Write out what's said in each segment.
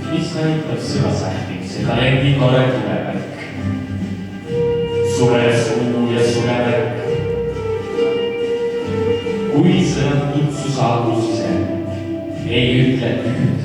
Mis näitab seda sähting, see talendi tore tulevärk. Suve suu ja suvevärk. Kui sõna kutsu saabus ise, ei ütle tüüd.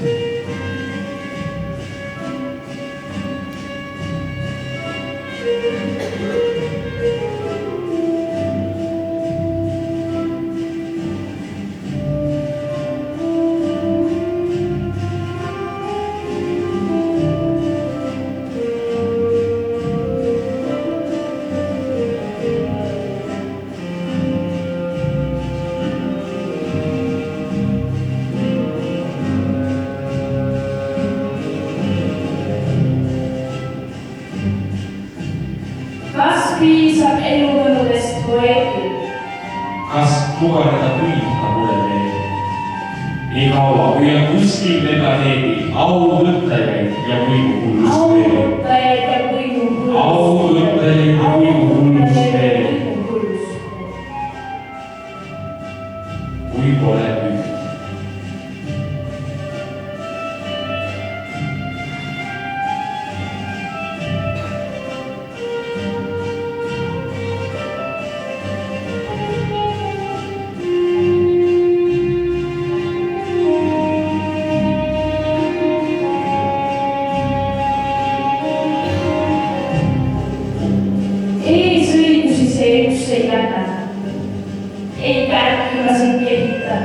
Kas piisab eluvõludest poeedil? Kas puharda püüda mulle veel? Nii kaua, kui on kuskil meganeedil auvõttajaid ja võimuhullust veel. Auvõttajaid ja võimuhullust. Auvõttajaid ja võimuhullust veel. Kui pole üht. Eesõigusi see üks ei jäta. Ei kärkima sind jehita.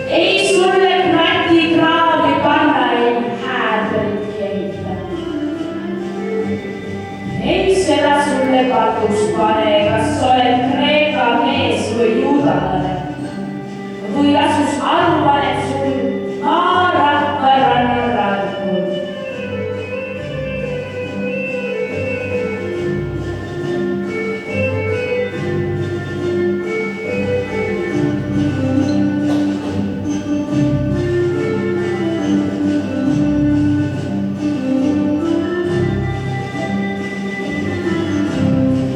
Ei sulle krati kraavi panna, ei häärbelit jehita. Ei seda sulle katus pane, kas oled kreeka mees või juudalane. Või asus arvaned sul maarahva rannarannul.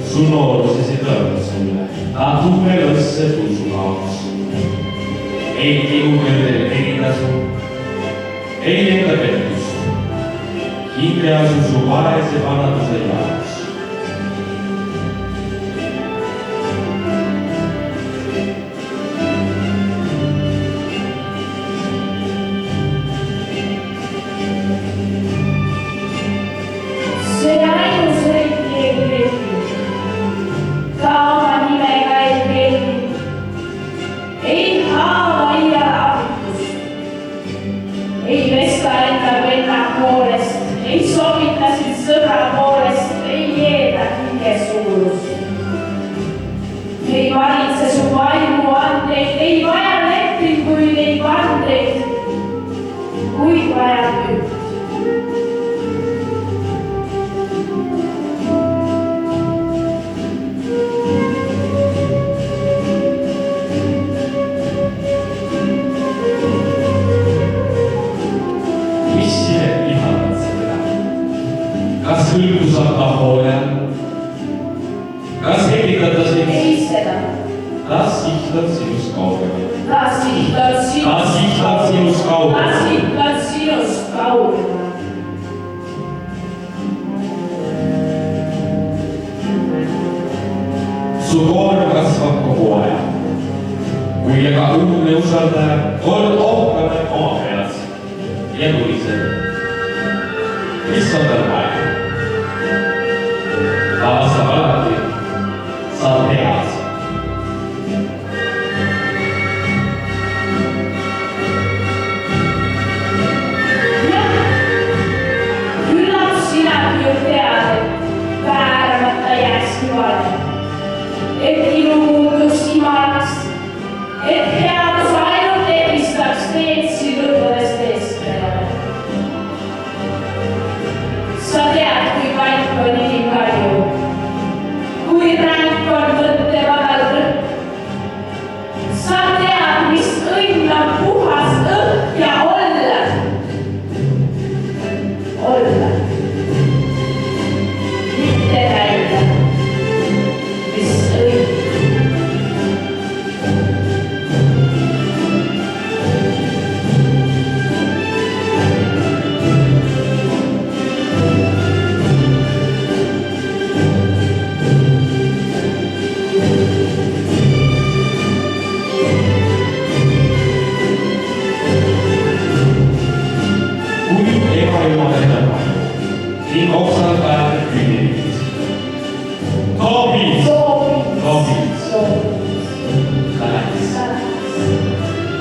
Su nooruses ei tõoda sulle, ta tumelõsse tusu kaoks. Ei kihukeldel eritasu, ei enda pettust, hinge asu su vaese vanaduse jaoks. See ainus õige ei kreeti. Ka oma nimega ei kreeti. Ei haava iial abitust. Ei vesta enda venna poolest. Ei sobita sind sõbra poolest. Ei jeeda hinge suurust. Ei valitse su vaimu andeid. Ei vaja lepinguid, ei vandeid. Kuid vajab üht. Kas hõlgus aga hoole? Kas hellitada sind? Ei seda. Kas sihtad sinust kaugemale? Kas sihtad sinust kaugemale? Kas sihtad sinust kaugemale? Su koorm kasvab kogu aja. Kui aga õudne usaldaja kord ohkame oma peas ja tuliseb. Mis on tal vaja? Ta vastab alati, saad heas. Jah, küllap sinagi ju tead, et vääramata jääks hüvale. Et ilu muutus imalaks, et headus ainult eelistaks teetsi lõdvadest eestkõnele. Sa tead, kui paik on inimkaju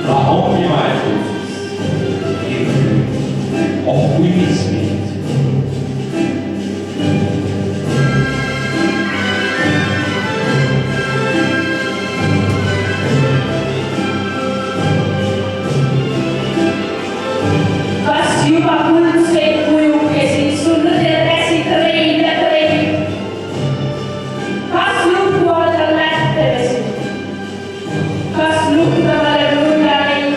La optimaettus, optimismid. Kas juba kuldseid kujukesi sul nõdel käsi treib ja treib? Kas luku all lätte vesid? Kas luhtavale nurja leib?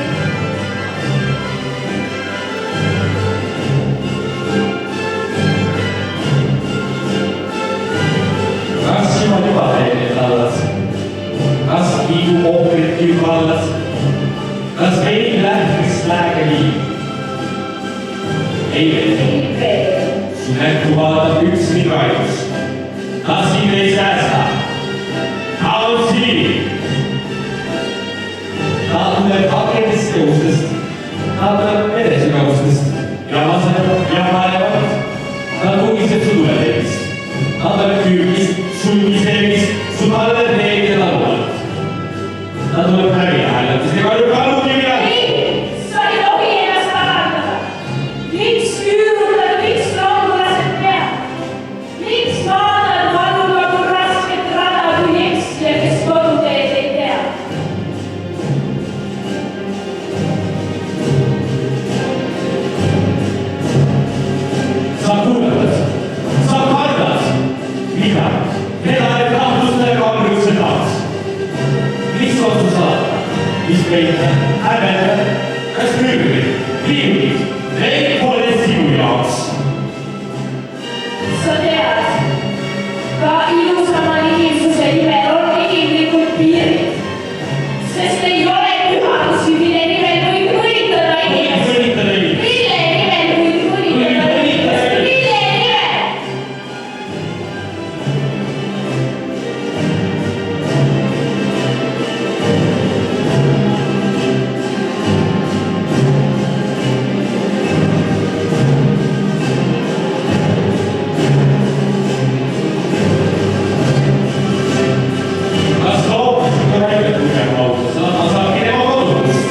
Kas juba teed allas? Kas kiigu ohvrit kiigu allas? Kas veidi lähtis lääge liib? Ei veel. Su näkku vaatab üks migrants. Kas sind ei säästa? Ta on siin. Ta tuleb akendiste ustest. Ta tuleb veresügavustest. Ja laseb ja panevad. Ta tugiseb su tuleteedist. Ta tuleb küügist, sulgiseegist, su talle teed ja taluvalt. Ta tuleb läbi hääletus ja kalju kallugi midagi. Ei, sa ei tohi ennast parandada. Miks küürutada, miks loomulased peab? Miks maadad valuga kui rasket rada kui eksija, kes koduteed ei tea? Sa kuuletad, sa kardad. Mida? Keda need kahtlustega on üldse taas? Mis on su saada? Mis peita? Häbeda? Kas mürgid? Riiulid? Neid pole sinu jaoks. Sa tead, ka ilusama inimsuse nimel on inimlikud piirid, sest ei ole pühadusi, mille nimel võib mõnitada inimest. Mõnitada inimest. Mille nimel võib mõnitada inimest? Mille nimel? Kas loomulikult on välja tugeva auto? Seda ma saan minema kodudest.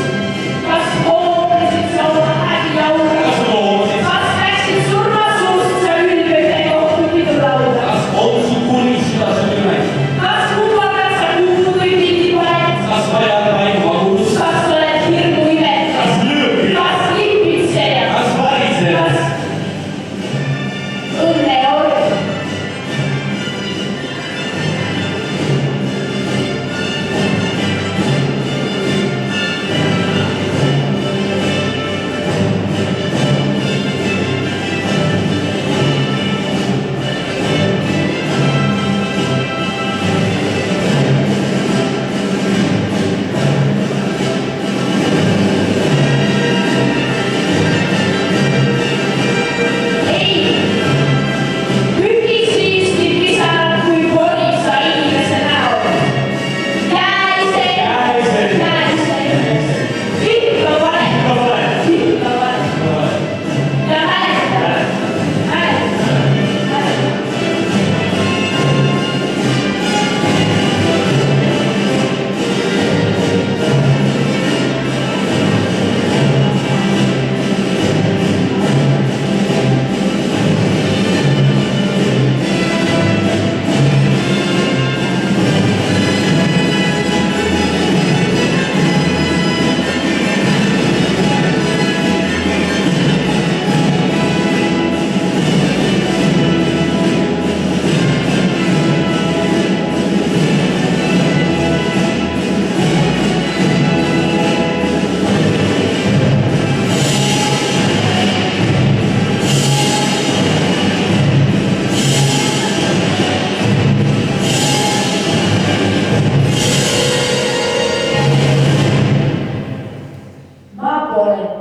Kas hooplesid sa oma häbiaura? Kas loomulikult? Kas läksid surmasuust sa ülböide kohtu pidulauda? Kas on su kuni süda seal üle? Kas kummardad sa kuhu või pildipalet? Kas vajad vaid vagust? Kas oled hirmu imetleja? Kas lööbid? Kas lipitseja? Kas varised? Kas õnneorg? Ei! Pühis riistid pisarad kui polisa inimese näol. Käise! Käise! Ikka valet! Ikka valet! Ja hääletada! Hääletada! Ma pole